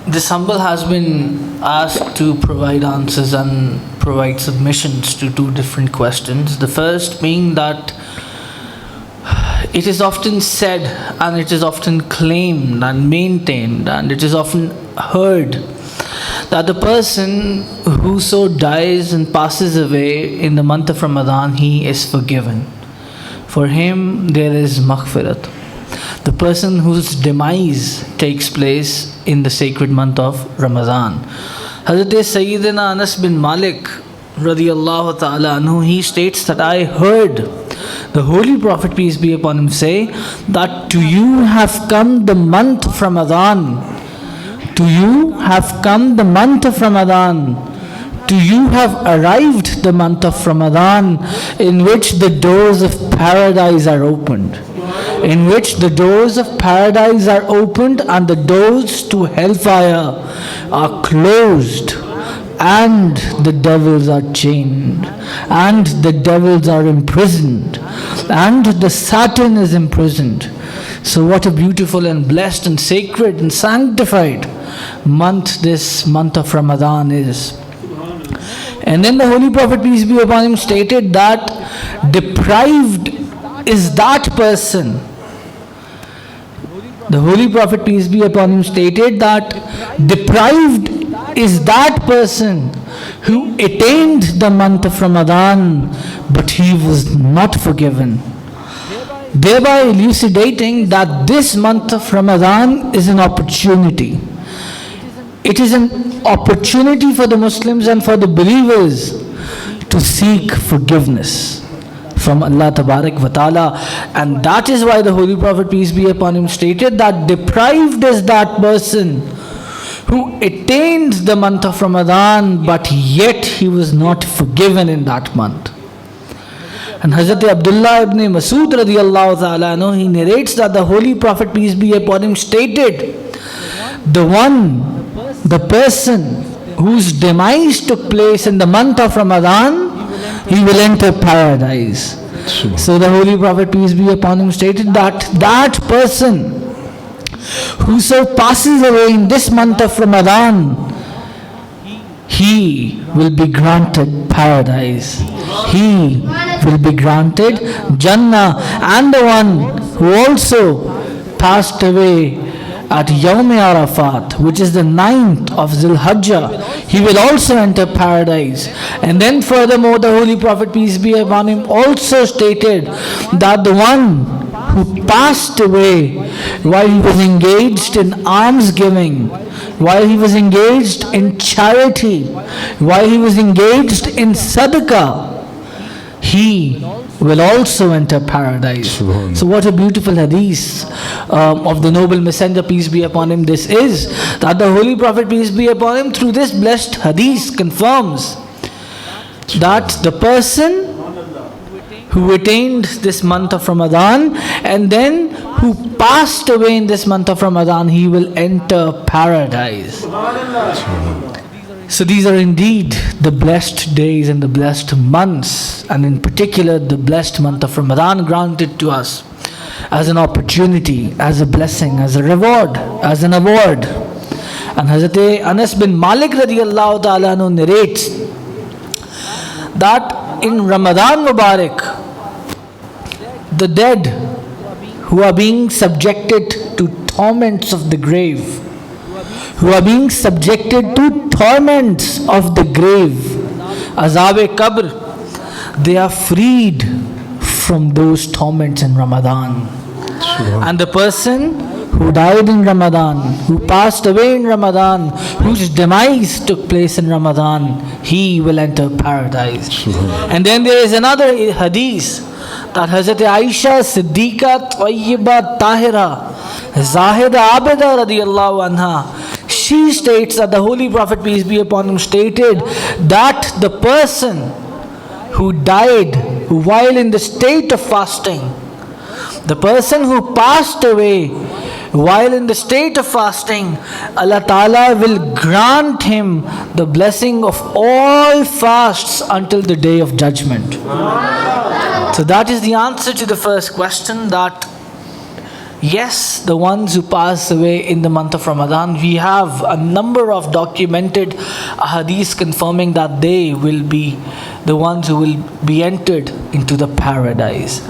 This humble has been asked to provide answers and provide submissions to two different questions. The first being that it is often said and it is often claimed and maintained and it is often heard that the person who so dies and passes away in the month of Ramadan, he is forgiven. For him there is maghfirat. The person whose demise takes place in the sacred month of Ramadan. Hazrat Sayyidina Anas bin Malik radiyallahu ta'ala anhu, he states that I heard the Holy Prophet, peace be upon him, say that to you have come the month of Ramadan. To you have come the month of Ramadan. To you have arrived the month of Ramadan, in which the doors of paradise are opened. In which the doors of paradise are opened and the doors to hellfire are closed, and the devils are chained, and the devils are imprisoned, and the Satan is imprisoned. So what a beautiful and blessed and sacred and sanctified month this month of Ramadan is. And then the Holy Prophet, peace be upon him, stated that deprived is that person. The Holy Prophet, peace be upon him, stated that deprived is that person who attained the month of Ramadan, but he was not forgiven. Thereby elucidating that this month of Ramadan is an opportunity. It is an opportunity for the Muslims and for the believers to seek forgiveness from Allah Tabarak wa Ta'ala. And that is why the Holy Prophet, peace be upon him, stated that deprived is that person who attained the month of Ramadan, but yet he was not forgiven in that month. And Hazrat Abdullah ibn Masud radiyallahu ta'ala anhu, he narrates that the Holy Prophet, peace be upon him, stated, the person whose demise took place in the month of Ramadan, he will enter paradise. So the Holy Prophet, peace be upon him, stated that that person whoso passes away in this month of Ramadan, he will be granted paradise. He will be granted Jannah. And the one who also passed away at Yawm Arafat, which is the 9th of Zulhijjah, he will also enter paradise. And then furthermore, the Holy Prophet, peace be upon him, also stated that the one who passed away while he was engaged in almsgiving, while he was engaged in charity, while he was engaged in sadaqah, he will also enter paradise. So what a beautiful hadith of the noble messenger, peace be upon him, this is, that the Holy Prophet, peace be upon him, through this blessed hadith confirms that the person who attained this month of Ramadan and then who passed away in this month of Ramadan, he will enter paradise. So these are indeed the blessed days and the blessed months, and in particular the blessed month of Ramadan granted to us as an opportunity, as a blessing, as a reward, as an award. And Hazrat Anas bin Malik radiyallahu ta'ala anhu narrates that in Ramadan Mubarak, the dead who are being subjected to torments of the grave, who are being subjected to torments of the grave, Azab-e-Qabr, they are freed from those torments in Ramadan. And the person who died in Ramadan, who passed away in Ramadan, whose demise took place in Ramadan, he will enter paradise. And then there is another hadith that Hazrat Aisha Siddiqa Tayyiba Tahira Zahida Abida radiyallahu anha, she states that the Holy Prophet, peace be upon him, stated that the person who died while in the state of fasting, the person who passed away while in the state of fasting, Allah Ta'ala will grant him the blessing of all fasts until the day of judgment. So that is the answer to the first question, that Yes, the ones who pass away in the month of Ramadan, we have a number of documented hadiths confirming that they will be the ones who will be entered into the paradise.